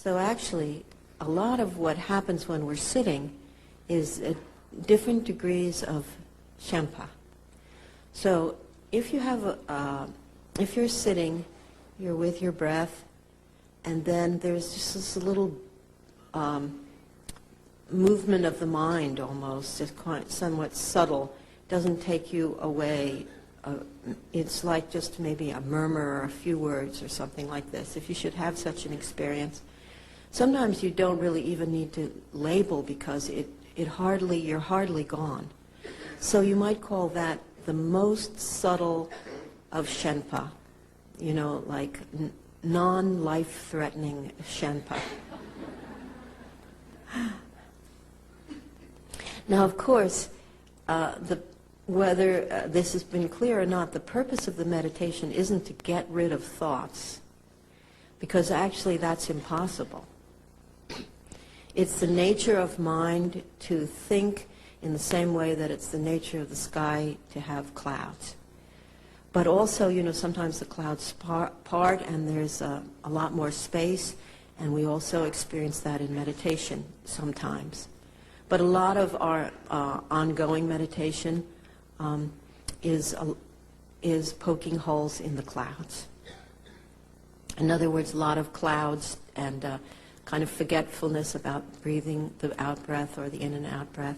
So actually, a lot of what happens when we're sitting is different degrees of Shenpa. So if you have if you're sitting, you're with your breath, and then there's just this little movement of the mind almost. It's quite somewhat subtle. Doesn't take you away. It's like just maybe a murmur or a few words or something like this. If you should have such an experience, sometimes you don't really even need to label because you're hardly gone. So you might call that the most subtle of Shenpa, like non-life-threatening Shenpa. Now, of course, whether this has been clear or not, the purpose of the meditation isn't to get rid of thoughts, because actually that's impossible. It's the nature of mind to think in the same way that it's the nature of the sky to have clouds. But also, sometimes the clouds part and there's a lot more space, and we also experience that in meditation sometimes. But a lot of our ongoing meditation is poking holes in the clouds. In other words, a lot of clouds and kind of forgetfulness about breathing the out-breath or the in and out-breath.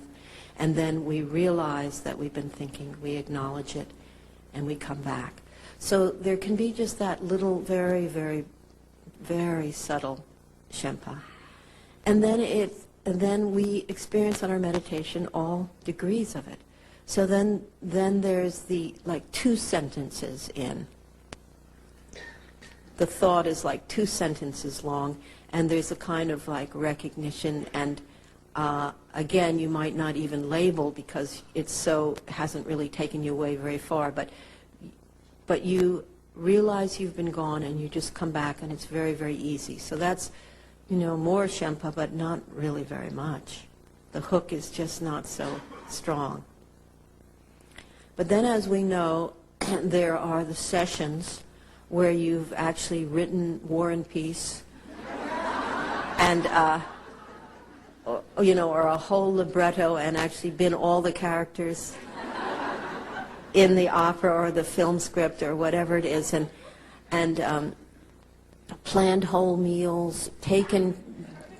And then we realize that we've been thinking, we acknowledge it, and we come back. So there can be just that little very, very, very subtle Shenpa. And then we experience on our meditation all degrees of it. So then there's the, like, 2 sentences in. The thought is like 2 sentences long, and there's a kind of like recognition, and again, you might not even label because hasn't really taken you away very far, but you realize you've been gone and you just come back, and it's very, very easy. So that's, more Shenpa, but not really very much. The hook is just not so strong. But then, as we know, there are the sessions where you've actually written War and Peace, and or a whole libretto, and actually been all the characters in the opera or the film script or whatever it is, and planned whole meals, taken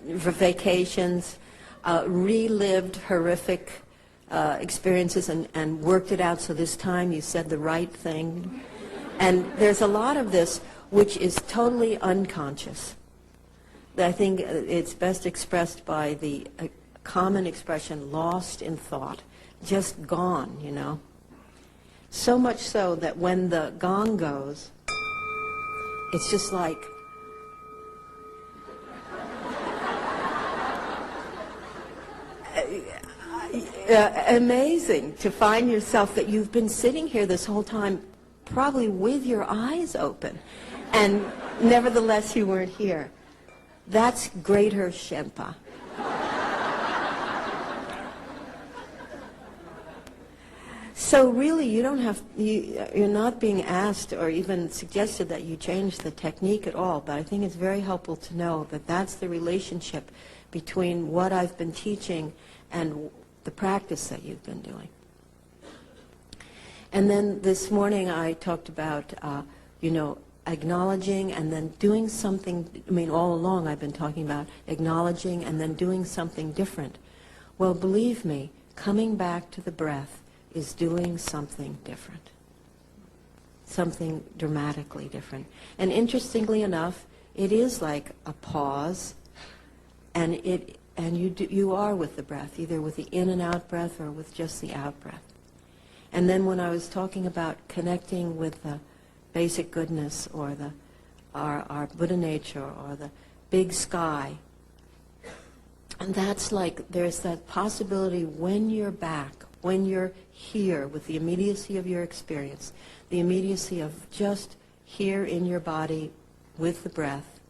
vacations, relived horrific experiences and worked it out, so this time you said the right thing. And there's a lot of this which is totally unconscious. I think it's best expressed by the common expression, lost in thought, just gone, So much so that when the gong goes, it's just like, amazing to find yourself that you've been sitting here this whole time probably with your eyes open, and nevertheless you weren't here. That's greater Shenpa. So really, you're not being asked or even suggested that you change the technique at all, but I think it's very helpful to know that that's the relationship between what I've been teaching and the practice that you've been doing. And then this morning I talked about, acknowledging and then doing something. All along I've been talking about acknowledging and then doing something different. Well, believe me, coming back to the breath is doing something different, something dramatically different. And interestingly enough, it is like a pause, and you are with the breath, either with the in and out breath or with just the out breath. And then when I was talking about connecting with the basic goodness or our Buddha nature or the big sky, and that's like there's that possibility when you're back, when you're here with the immediacy of your experience, the immediacy of just here in your body with the breath,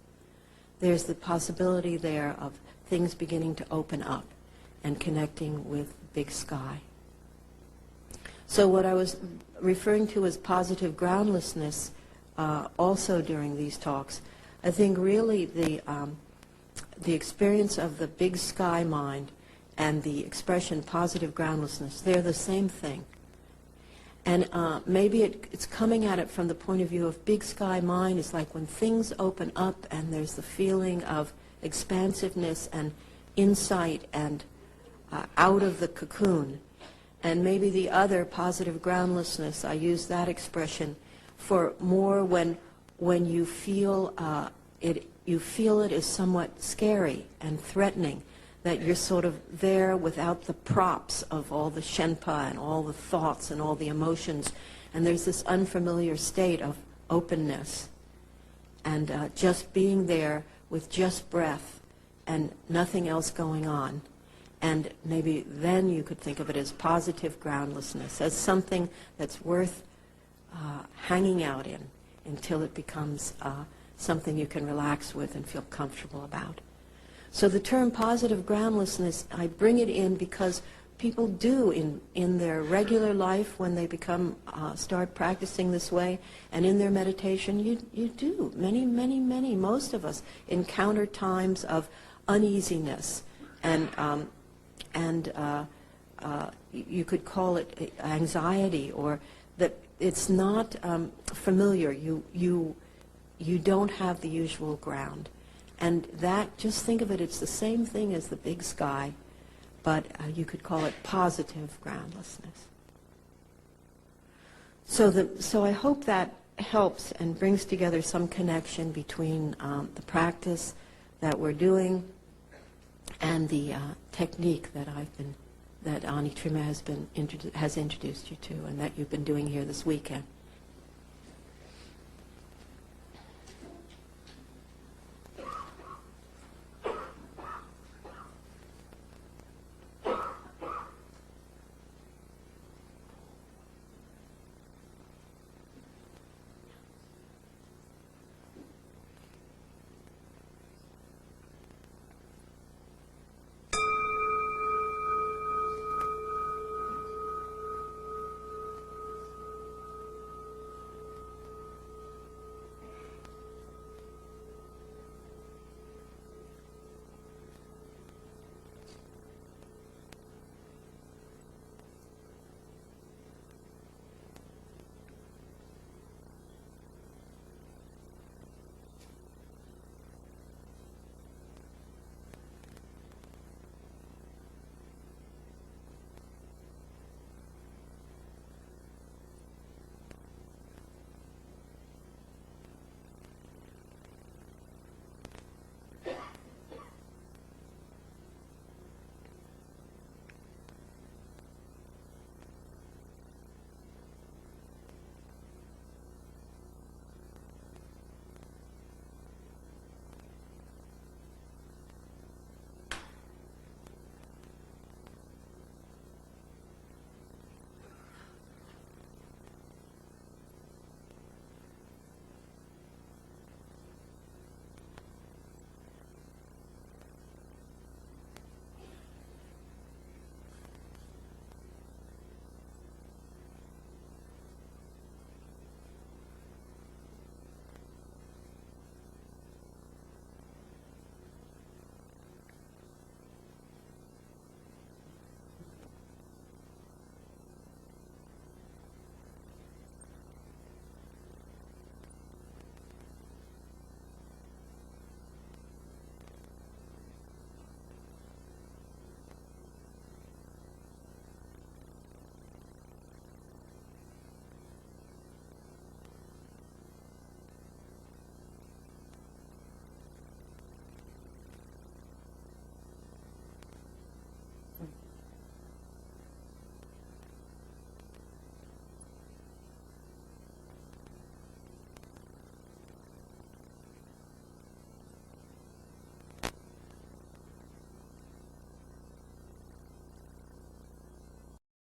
there's the possibility there of things beginning to open up and connecting with big sky. So what I was referring to as positive groundlessness also during these talks, I think really the experience of the big sky mind and the expression positive groundlessness, they're the same thing. And maybe it's coming at it from the point of view of big sky mind is like when things open up and there's the feeling of expansiveness and insight and out of the cocoon. And maybe the other, positive groundlessness, I use that expression for more when you feel it is somewhat scary and threatening, that you're sort of there without the props of all the Shenpa and all the thoughts and all the emotions, and there's this unfamiliar state of openness and just being there with just breath and nothing else going on. And maybe then you could think of it as positive groundlessness, as something that's worth hanging out in until it becomes something you can relax with and feel comfortable about. So the term positive groundlessness, I bring it in because people do in their regular life when they start practicing this way, and in their meditation, you do. Many, most of us encounter times of uneasiness and you could call it anxiety, or that it's not familiar. You don't have the usual ground. And that, just think of it, it's the same thing as the big sky, but you could call it positive groundlessness. So I hope that helps and brings together some connection between the practice that we're doing and the technique that Ani Trima has introduced you to, and that you've been doing here this weekend.